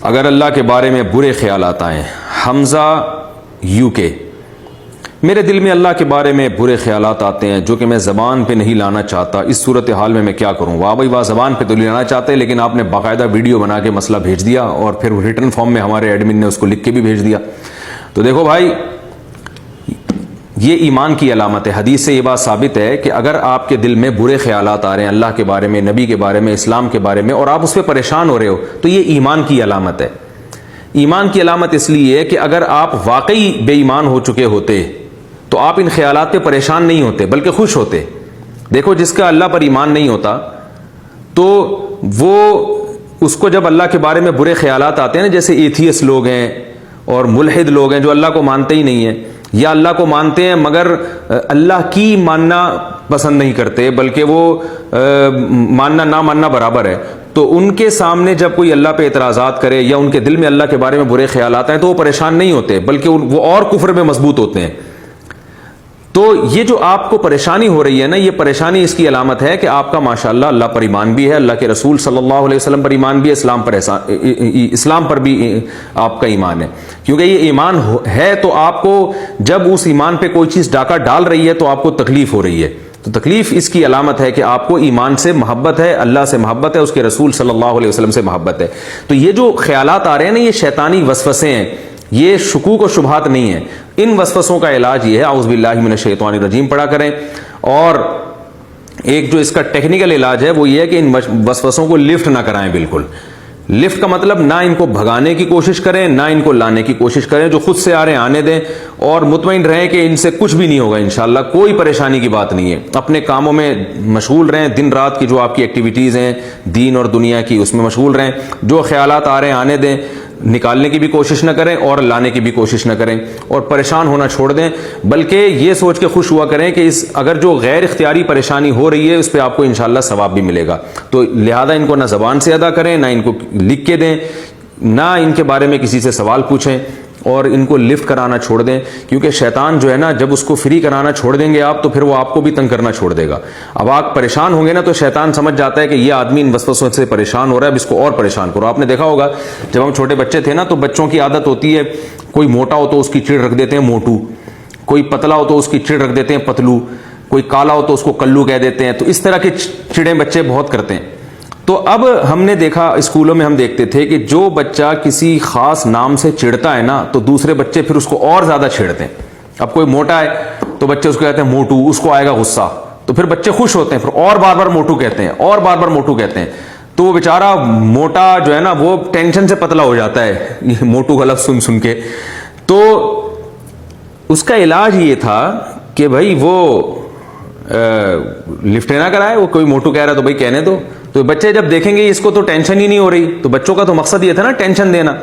اگر اللہ کے بارے میں برے خیالات آئیں، حمزہ UK، میرے دل میں اللہ کے بارے میں برے خیالات آتے ہیں جو کہ میں زبان پہ نہیں لانا چاہتا، اس صورتحال میں کیا کروں؟ واہ بھائی واہ، زبان پہ تو نہیں لانا چاہتے لیکن آپ نے باقاعدہ ویڈیو بنا کے مسئلہ بھیج دیا اور پھر ریٹن فارم میں ہمارے ایڈمن نے اس کو لکھ کے بھی بھیج دیا۔ تو دیکھو بھائی، یہ ایمان کی علامت ہے۔ حدیث سے یہ بات ثابت ہے کہ اگر آپ کے دل میں برے خیالات آ رہے ہیں اللہ کے بارے میں، نبی کے بارے میں، اسلام کے بارے میں، اور آپ اس پہ پریشان ہو رہے ہو تو یہ ایمان کی علامت ہے۔ ایمان کی علامت اس لیے کہ اگر آپ واقعی بے ایمان ہو چکے ہوتے تو آپ ان خیالات پہ پریشان نہیں ہوتے بلکہ خوش ہوتے۔ دیکھو، جس کا اللہ پر ایمان نہیں ہوتا تو وہ اس کو جب اللہ کے بارے میں برے خیالات آتے ہیں نا، جیسے ایتھیسٹ لوگ ہیں اور ملحد لوگ ہیں جو اللہ کو مانتے ہی نہیں ہیں، یا اللہ کو مانتے ہیں مگر اللہ کی ماننا پسند نہیں کرتے بلکہ وہ ماننا نہ ماننا برابر ہے، تو ان کے سامنے جب کوئی اللہ پہ اعتراضات کرے یا ان کے دل میں اللہ کے بارے میں برے خیالات ہیں تو وہ پریشان نہیں ہوتے بلکہ وہ اور کفر میں مضبوط ہوتے ہیں۔ تو یہ جو آپ کو پریشانی ہو رہی ہے نا، یہ پریشانی اس کی علامت ہے کہ آپ کا ماشاءاللہ اللہ پر ایمان بھی ہے، اللہ کے رسول صلی اللہ علیہ وسلم پر ایمان بھی ہے، اسلام پر بھی آپ کا ایمان ہے۔ کیونکہ یہ ایمان ہے تو آپ کو جب اس ایمان پہ کوئی چیز ڈاکہ ڈال رہی ہے تو آپ کو تکلیف ہو رہی ہے، تو تکلیف اس کی علامت ہے کہ آپ کو ایمان سے محبت ہے، اللہ سے محبت ہے، اس کے رسول صلی اللہ علیہ وسلم سے محبت ہے۔ تو یہ جو خیالات آ رہے ہیں نا، یہ شیطانی وسوسے ہیں، یہ شکوک و شبہات نہیں ہیں۔ ان وسوسوں کا علاج یہ ہے اعوذ باللہ من الشیطان الرجیم پڑھا کریں، اور ایک جو اس کا ٹیکنیکل علاج ہے وہ یہ ہے کہ ان وسوسوں کو لفٹ نہ کرائیں بالکل۔ لفٹ کا مطلب نہ ان کو بھگانے کی کوشش کریں نہ ان کو لانے کی کوشش کریں، جو خود سے آ رہے ہیں آنے دیں اور مطمئن رہیں کہ ان سے کچھ بھی نہیں ہوگا انشاءاللہ، کوئی پریشانی کی بات نہیں ہے۔ اپنے کاموں میں مشغول رہیں، دن رات کی جو آپ کی ایکٹیویٹیز ہیں دین اور دنیا کی اس میں مشغول رہیں، جو خیالات آ رہے ہیں آنے دیں، نکالنے کی بھی کوشش نہ کریں اور لانے کی بھی کوشش نہ کریں، اور پریشان ہونا چھوڑ دیں، بلکہ یہ سوچ کے خوش ہوا کریں کہ اگر جو غیر اختیاری پریشانی ہو رہی ہے اس پہ آپ کو انشاءاللہ ثواب بھی ملے گا۔ تو لہذا ان کو نہ زبان سے ادا کریں، نہ ان کو لکھ کے دیں، نہ ان کے بارے میں کسی سے سوال پوچھیں، اور ان کو لفٹ کرانا چھوڑ دیں، کیونکہ شیطان جو ہے نا جب اس کو فری کرانا چھوڑ دیں گے آپ تو پھر وہ آپ کو بھی تنگ کرنا چھوڑ دے گا۔ اب آپ پریشان ہوں گے نا تو شیطان سمجھ جاتا ہے کہ یہ آدمی ان وسوسوں سے پریشان ہو رہا ہے، اب اس کو اور پریشان کرو۔ آپ نے دیکھا ہوگا جب ہم چھوٹے بچے تھے نا تو بچوں کی عادت ہوتی ہے، کوئی موٹا ہو تو اس کی چڑ رکھ دیتے ہیں موٹو، کوئی پتلا ہو تو اس کی چڑ رکھ دیتے ہیں پتلو، کوئی کالا ہو تو اس کو کلو کہہ دیتے ہیں، تو اس طرح کی چڑیں بچے بہت کرتے ہیں۔ تو اب ہم نے دیکھا اسکولوں میں ہم دیکھتے تھے کہ جو بچہ کسی خاص نام سے چڑھتا ہے نا تو دوسرے بچے پھر اس کو اور زیادہ چھیڑتے ہیں۔ اب کوئی موٹا ہے تو بچے اس کو کہتے ہیں موٹو، اس کو آئے گا غصہ تو پھر بچے خوش ہوتے ہیں، پھر اور بار بار موٹو کہتے ہیں اور بار بار موٹو کہتے ہیں، تو وہ بیچارہ موٹا جو ہے نا وہ ٹینشن سے پتلا ہو جاتا ہے یہ موٹو کا لفظ سن سن کے۔ تو اس کا علاج یہ تھا کہ بھائی وہ لفٹ نہ کرائے، وہ کوئی موٹو کہہ رہا تو بھائی کہنے دو، تو بچے جب دیکھیں گے اس کو تو ٹینشن ہی نہیں ہو رہی، تو بچوں کا تو مقصد یہ تھا نا ٹینشن دینا،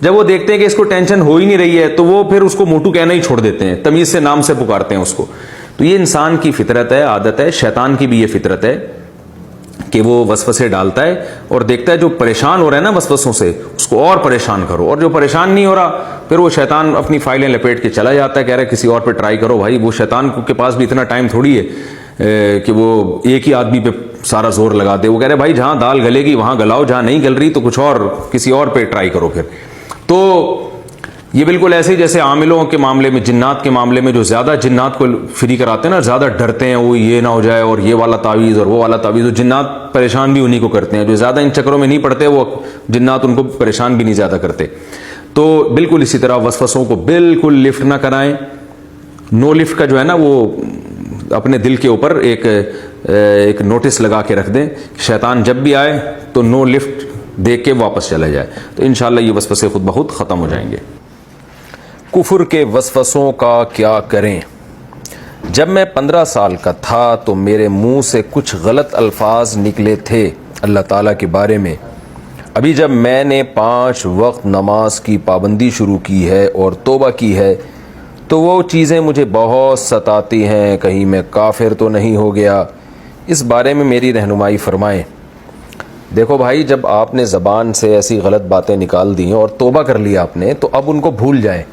جب وہ دیکھتے ہیں کہ اس کو ٹینشن ہو ہی نہیں رہی ہے تو وہ پھر اس کو موٹو کہنا ہی چھوڑ دیتے ہیں، تمیز سے نام سے پکارتے ہیں اس کو۔ تو یہ انسان کی فطرت ہے، عادت ہے، شیطان کی بھی یہ فطرت ہے کہ وہ وسوسے ڈالتا ہے اور دیکھتا ہے جو پریشان ہو رہا ہے نا وسوسوں سے اس کو اور پریشان کرو، اور جو پریشان نہیں ہو رہا پھر وہ شیطان اپنی فائلیں لپیٹ کے چلا جاتا ہے، کہہ رہا ہے کسی اور پہ ٹرائی کرو۔ بھائی وہ شیطان کے پاس بھی اتنا ٹائم تھوڑی ہے کہ وہ ایک ہی آدمی پہ سارا زور لگا دے، وہ کہہ رہے بھائی جہاں دال گلے گی وہاں گلاؤ، جہاں نہیں گل رہی تو کچھ اور کسی اور پہ ٹرائی کرو پھر۔ تو یہ بالکل ایسے ہی جیسے عاملوں کے معاملے میں، جنات کے معاملے میں جو زیادہ جنات کو فری کراتے ہیں نا، زیادہ ڈرتے ہیں وہ یہ نہ ہو جائے اور یہ والا تعویذ اور وہ والا تعویذ، جنات پریشان بھی انہی کو کرتے ہیں، جو زیادہ ان چکروں میں نہیں پڑتے وہ جنات ان کو پریشان بھی نہیں زیادہ کرتے۔ تو بالکل اسی طرح وسوسوں کو بالکل لفٹ نہ کرائیں۔ نو لفٹ کا جو ہے نا وہ اپنے دل کے اوپر ایک نوٹس لگا کے رکھ دیں، شیطان جب بھی آئے تو نو لفٹ دیکھ کے واپس چلا جائے، تو انشاءاللہ یہ وسوسے خود بخود ختم ہو جائیں گے۔ کفر کے وسوسوں کا کیا کریں؟ جب میں 15 سال کا تھا تو میرے منہ سے کچھ غلط الفاظ نکلے تھے اللہ تعالیٰ کے بارے میں۔ ابھی جب میں نے 5 وقت نماز کی پابندی شروع کی ہے اور توبہ کی ہے تو وہ چیزیں مجھے بہت ستاتی ہیں، کہیں میں کافر تو نہیں ہو گیا؟ اس بارے میں میری رہنمائی فرمائیں۔ دیکھو بھائی، جب آپ نے زبان سے ایسی غلط باتیں نکال دی ہیں اور توبہ کر لیا آپ نے تو اب ان کو بھول جائیں۔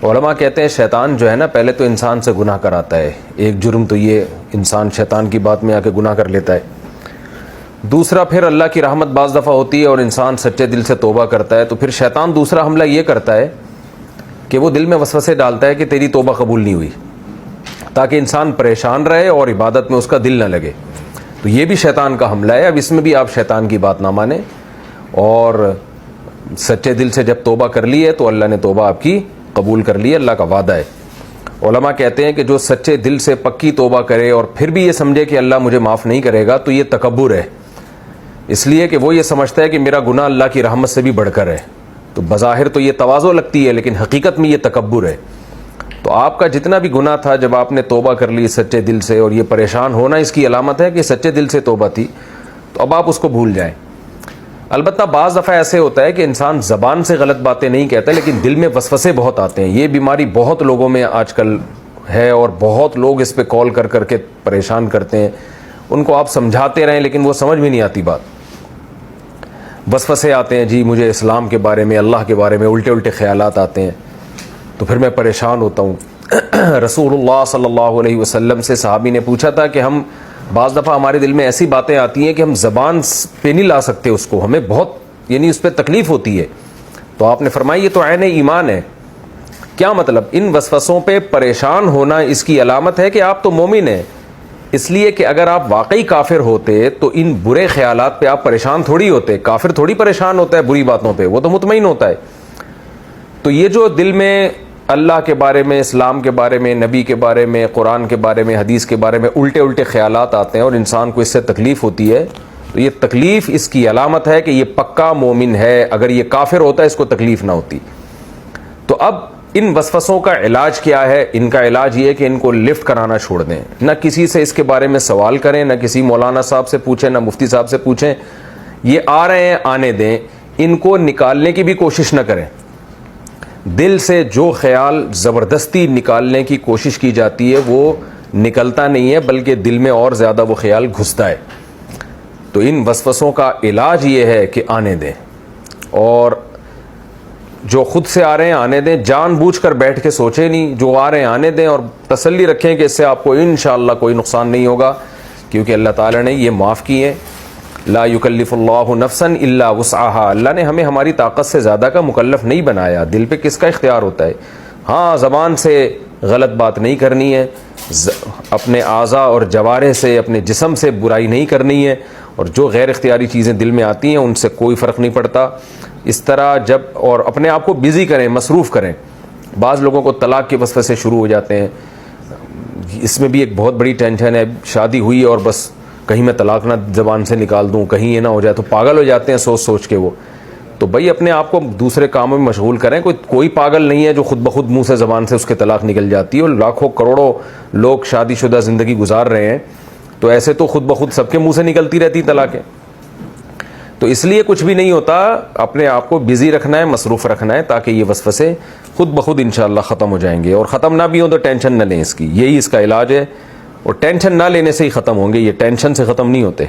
علماء کہتے ہیں شیطان جو ہے نا پہلے تو انسان سے گناہ کراتا ہے، ایک جرم تو یہ انسان شیطان کی بات میں آ کے گناہ کر لیتا ہے، دوسرا پھر اللہ کی رحمت بعض دفعہ ہوتی ہے اور انسان سچے دل سے توبہ کرتا ہے، تو پھر شیطان دوسرا حملہ یہ کرتا ہے کہ وہ دل میں وسوسے ڈالتا ہے کہ تیری توبہ قبول نہیں ہوئی، تاکہ انسان پریشان رہے اور عبادت میں اس کا دل نہ لگے. تو یہ بھی شیطان کا حملہ ہے. اب اس میں بھی آپ شیطان کی بات نہ مانیں، اور سچے دل سے جب توبہ کر لی ہے تو اللہ نے توبہ آپ کی قبول کر لی ہے، اللہ کا وعدہ ہے. علماء کہتے ہیں کہ جو سچے دل سے پکی توبہ کرے اور پھر بھی یہ سمجھے کہ اللہ مجھے معاف نہیں کرے گا، تو یہ تکبر ہے، اس لیے کہ وہ یہ سمجھتا ہے کہ میرا گناہ اللہ کی رحمت سے بھی بڑھ کر ہے. تو بظاہر تو یہ تواضع لگتی ہے، لیکن حقیقت میں یہ تکبر ہے. تو آپ کا جتنا بھی گناہ تھا، جب آپ نے توبہ کر لی سچے دل سے، اور یہ پریشان ہونا اس کی علامت ہے کہ سچے دل سے توبہ تھی، تو اب آپ اس کو بھول جائیں. البتہ بعض دفعہ ایسے ہوتا ہے کہ انسان زبان سے غلط باتیں نہیں کہتا، لیکن دل میں وسوسے بہت آتے ہیں. یہ بیماری بہت لوگوں میں آج کل ہے، اور بہت لوگ اس پہ کال کر کر کے پریشان کرتے ہیں. ان کو آپ سمجھاتے رہیں لیکن وہ سمجھ میں نہیں آتی بات. وسوسے آتے ہیں، جی مجھے اسلام کے بارے میں، اللہ کے بارے میں الٹے الٹے خیالات آتے ہیں، تو پھر میں پریشان ہوتا ہوں. رسول اللہ صلی اللہ علیہ وسلم سے صحابی نے پوچھا تھا کہ ہم بعض دفعہ ہمارے دل میں ایسی باتیں آتی ہیں کہ ہم زبان پہ نہیں لا سکتے اس کو، ہمیں بہت اس پہ تکلیف ہوتی ہے. تو آپ نے فرمایا یہ تو عین ایمان ہے. کیا مطلب؟ ان وسوسوں پہ پریشان ہونا اس کی علامت ہے کہ آپ تو مومن ہیں. اس لیے کہ اگر آپ واقعی کافر ہوتے تو ان برے خیالات پہ آپ پریشان تھوڑی ہوتے. کافر تھوڑی پریشان ہوتا ہے بری باتوں پہ، وہ تو مطمئن ہوتا ہے. تو یہ جو دل میں اللہ کے بارے میں، اسلام کے بارے میں، نبی کے بارے میں، قرآن کے بارے میں، حدیث کے بارے میں الٹے الٹے خیالات آتے ہیں اور انسان کو اس سے تکلیف ہوتی ہے، تو یہ تکلیف اس کی علامت ہے کہ یہ پکا مومن ہے. اگر یہ کافر ہوتا ہے اس کو تکلیف نہ ہوتی. تو اب ان وسوسوں کا علاج کیا ہے؟ ان کا علاج یہ ہے کہ ان کو لفٹ کرانا چھوڑ دیں. نہ کسی سے اس کے بارے میں سوال کریں، نہ کسی مولانا صاحب سے پوچھیں، نہ مفتی صاحب سے پوچھیں. یہ آ رہے ہیں، آنے دیں. ان کو نکالنے کی بھی کوشش نہ کریں. دل سے جو خیال زبردستی نکالنے کی کوشش کی جاتی ہے وہ نکلتا نہیں ہے، بلکہ دل میں اور زیادہ وہ خیال گھستا ہے. تو ان وسوسوں کا علاج یہ ہے کہ آنے دیں، اور جو خود سے آ رہے ہیں آنے دیں. جان بوجھ کر بیٹھ کے سوچیں نہیں، جو آ رہے ہیں آنے دیں، اور تسلی رکھیں کہ اس سے آپ کو انشاءاللہ کوئی نقصان نہیں ہوگا، کیونکہ اللہ تعالیٰ نے یہ معاف کیے. لا یکلف اللہ نفسا الا وسعها. اللہ نے ہمیں ہماری طاقت سے زیادہ کا مکلف نہیں بنایا. دل پہ کس کا اختیار ہوتا ہے؟ ہاں، زبان سے غلط بات نہیں کرنی ہے، اپنے اعضاء اور جوارح سے، اپنے جسم سے برائی نہیں کرنی ہے، اور جو غیر اختیاری چیزیں دل میں آتی ہیں ان سے کوئی فرق نہیں پڑتا. اس طرح جب اور اپنے آپ کو بزی کریں، مصروف کریں. بعض لوگوں کو طلاق کے وسوسے شروع ہو جاتے ہیں. اس میں بھی ایک بہت بڑی ٹینشن ہے. شادی ہوئی اور بس کہیں میں طلاق نہ زبان سے نکال دوں، کہیں یہ نہ ہو جائے، تو پاگل ہو جاتے ہیں سوچ سوچ کے وہ. تو بھائی اپنے آپ کو دوسرے کاموں میں مشغول کریں. کوئی پاگل نہیں ہے جو خود بخود منہ سے زبان سے اس کے طلاق نکل جاتی ہے. اور لاکھوں کروڑوں لوگ شادی شدہ زندگی گزار رہے ہیں، تو ایسے تو خود بخود سب کے منہ سے نکلتی رہتی طلاقیں. تو اس لیے کچھ بھی نہیں ہوتا. اپنے آپ کو بزی رکھنا ہے، مصروف رکھنا ہے، تاکہ یہ وسوسے خود بخود انشاءاللہ ختم ہو جائیں گے. اور ختم نہ بھی ہوں تو ٹینشن نہ لیں اس کی، یہی اس کا علاج ہے. اور ٹینشن نہ لینے سے ہی ختم ہوں گے، یہ ٹینشن سے ختم نہیں ہوتے.